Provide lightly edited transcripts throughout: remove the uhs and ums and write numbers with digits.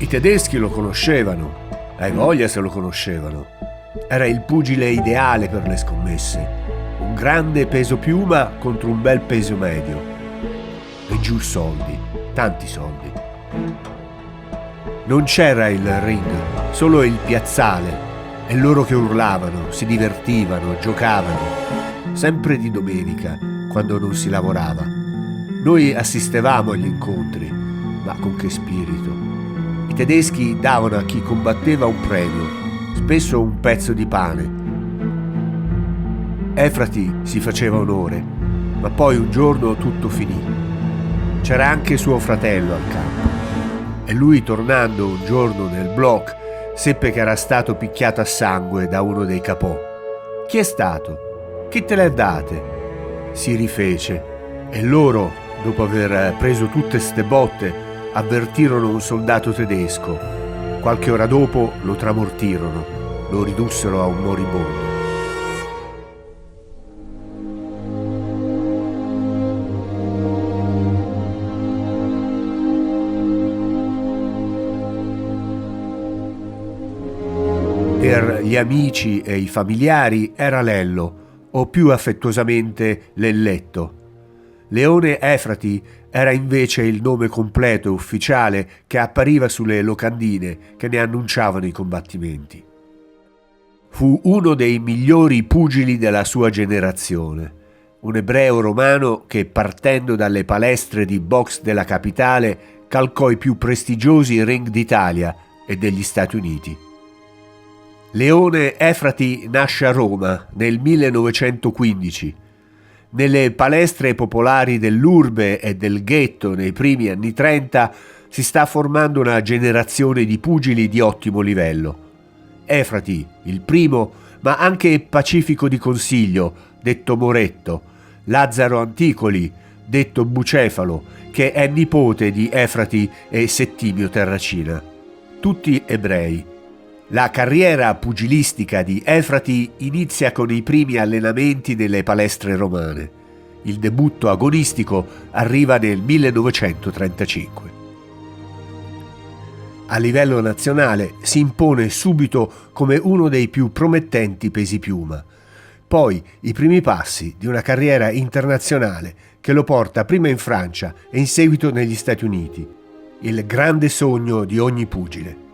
tedeschi lo conoscevano, hai voglia se lo conoscevano. Era il pugile ideale per le scommesse, un grande peso piuma contro un bel peso medio. E giù soldi, tanti soldi. Non c'era il ring, solo il piazzale, e loro che urlavano, si divertivano, giocavano, sempre di domenica, quando non si lavorava. Noi assistevamo agli incontri, ma con che spirito. I tedeschi davano a chi combatteva un premio, spesso un pezzo di pane. Efrati si faceva onore, ma poi un giorno tutto finì. C'era anche suo fratello al campo, e lui, tornando un giorno nel block, seppe che era stato picchiato a sangue da uno dei capò. Chi è stato? Chi te le date? Si rifece, e loro, dopo aver preso tutte ste botte, avvertirono un soldato tedesco. Qualche ora dopo lo tramortirono, lo ridussero a un moribondo. Per gli amici e i familiari era Lello, o più affettuosamente Lelletto. Leone Efrati era invece il nome completo e ufficiale che appariva sulle locandine che ne annunciavano i combattimenti. Fu uno dei migliori pugili della sua generazione, un ebreo romano che, partendo dalle palestre di box della capitale, calcò i più prestigiosi ring d'Italia e degli Stati Uniti. Leone Efrati nasce a Roma nel 1915. Nelle palestre popolari dell'Urbe e del ghetto nei primi anni 30 si sta formando una generazione di pugili di ottimo livello. Efrati, il primo, ma anche Pacifico di Consiglio, detto Moretto, Lazzaro Anticoli, detto Bucefalo, che è nipote di Efrati e Settimio Terracina, tutti ebrei. La carriera pugilistica di Efrati inizia con i primi allenamenti nelle palestre romane. Il debutto agonistico arriva nel 1935. A livello nazionale si impone subito come uno dei più promettenti pesipiuma. Poi i primi passi di una carriera internazionale che lo porta prima in Francia e in seguito negli Stati Uniti. Il grande sogno di ogni pugile.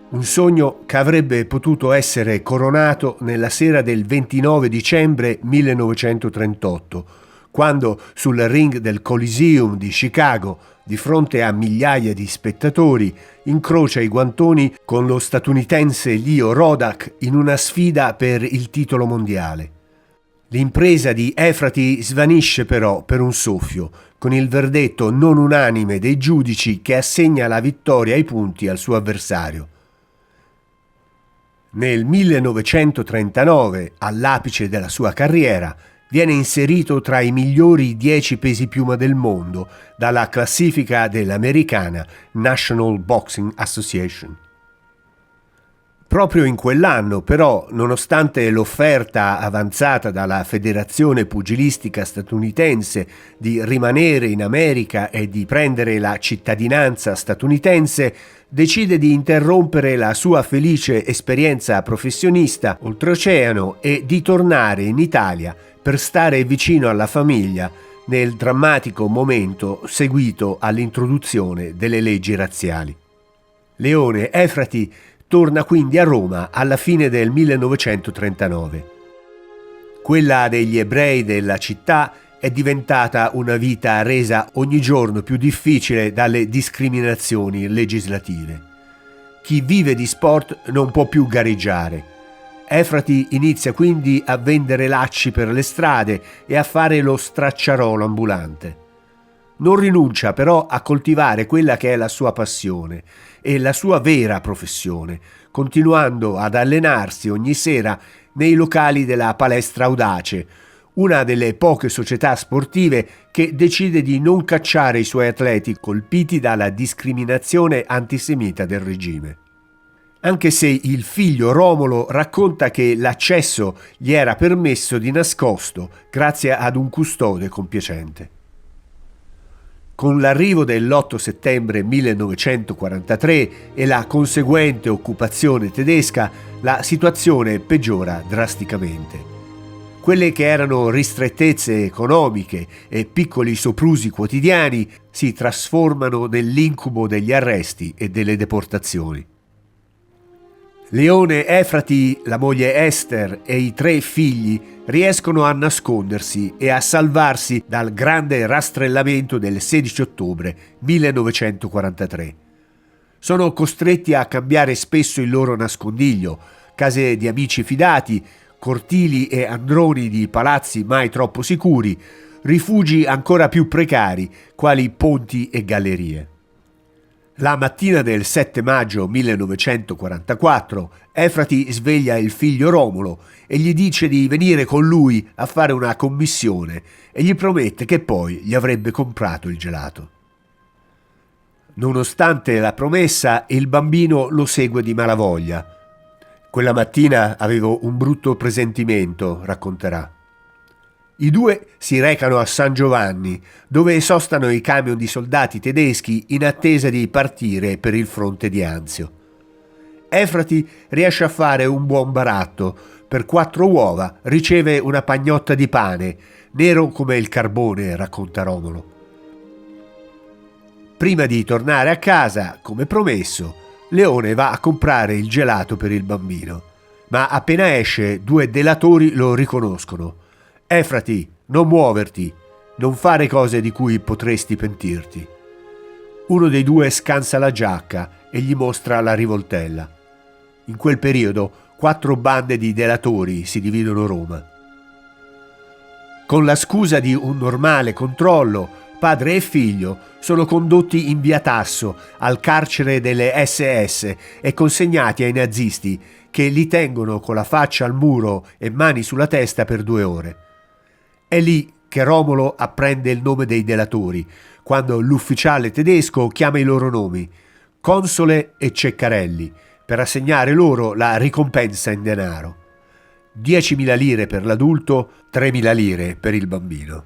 Un sogno che avrebbe potuto essere coronato nella sera del 29 dicembre 1938, quando sul ring del Coliseum di Chicago, di fronte a migliaia di spettatori, incrocia i guantoni con lo statunitense Leo Rodak in una sfida per il titolo mondiale. L'impresa di Efrati svanisce però per un soffio, con il verdetto non unanime dei giudici che assegna la vittoria ai punti al suo avversario. Nel 1939, all'apice della sua carriera, viene inserito tra i migliori 10 pesipiuma del mondo dalla classifica dell'americana National Boxing Association. Proprio in quell'anno, però, nonostante l'offerta avanzata dalla Federazione Pugilistica Statunitense di rimanere in America e di prendere la cittadinanza statunitense, decide di interrompere la sua felice esperienza professionista oltreoceano e di tornare in Italia per stare vicino alla famiglia nel drammatico momento seguito all'introduzione delle leggi razziali. Leone Efrati torna quindi a Roma alla fine del 1939. Quella degli ebrei della città è diventata una vita resa ogni giorno più difficile dalle discriminazioni legislative. Chi vive di sport non può più gareggiare. Efrati inizia quindi a vendere lacci per le strade e a fare lo stracciarolo ambulante. Non rinuncia però a coltivare quella che è la sua passione e la sua vera professione, continuando ad allenarsi ogni sera nei locali della Palestra Audace, una delle poche società sportive che decide di non cacciare i suoi atleti colpiti dalla discriminazione antisemita del regime. Anche se il figlio Romolo racconta che l'accesso gli era permesso di nascosto grazie ad un custode compiacente. Con l'arrivo dell'8 settembre 1943 e la conseguente occupazione tedesca, la situazione peggiora drasticamente. Quelle che erano ristrettezze economiche e piccoli soprusi quotidiani si trasformano nell'incubo degli arresti e delle deportazioni. Leone Efrati, la moglie Esther e i 3 figli riescono a nascondersi e a salvarsi dal grande rastrellamento del 16 ottobre 1943. Sono costretti a cambiare spesso il loro nascondiglio, case di amici fidati, cortili e androni di palazzi mai troppo sicuri, rifugi ancora più precari, quali ponti e gallerie. La mattina del 7 maggio 1944, Efrati sveglia il figlio Romolo e gli dice di venire con lui a fare una commissione e gli promette che poi gli avrebbe comprato il gelato. Nonostante la promessa, il bambino lo segue di malavoglia. Quella mattina avevo un brutto presentimento, racconterà. I 2 si recano a San Giovanni, dove sostano i camion di soldati tedeschi in attesa di partire per il fronte di Anzio. Efrati riesce a fare un buon baratto. Per 4 uova riceve una pagnotta di pane, nero come il carbone, racconta Romolo. Prima di tornare a casa, come promesso, Leone va a comprare il gelato per il bambino, ma appena esce 2 delatori lo riconoscono. Efrati, non muoverti, non fare cose di cui potresti pentirti. Uno dei 2 scansa la giacca e gli mostra la rivoltella. In quel periodo 4 bande di delatori si dividono Roma. Con la scusa di un normale controllo, padre e figlio sono condotti in via Tasso al carcere delle SS e consegnati ai nazisti che li tengono con la faccia al muro e mani sulla testa per 2 ore. È lì che Romolo apprende il nome dei delatori, quando l'ufficiale tedesco chiama i loro nomi, Console e Ceccarelli, per assegnare loro la ricompensa in denaro. 10.000 lire per l'adulto, 3.000 lire per il bambino.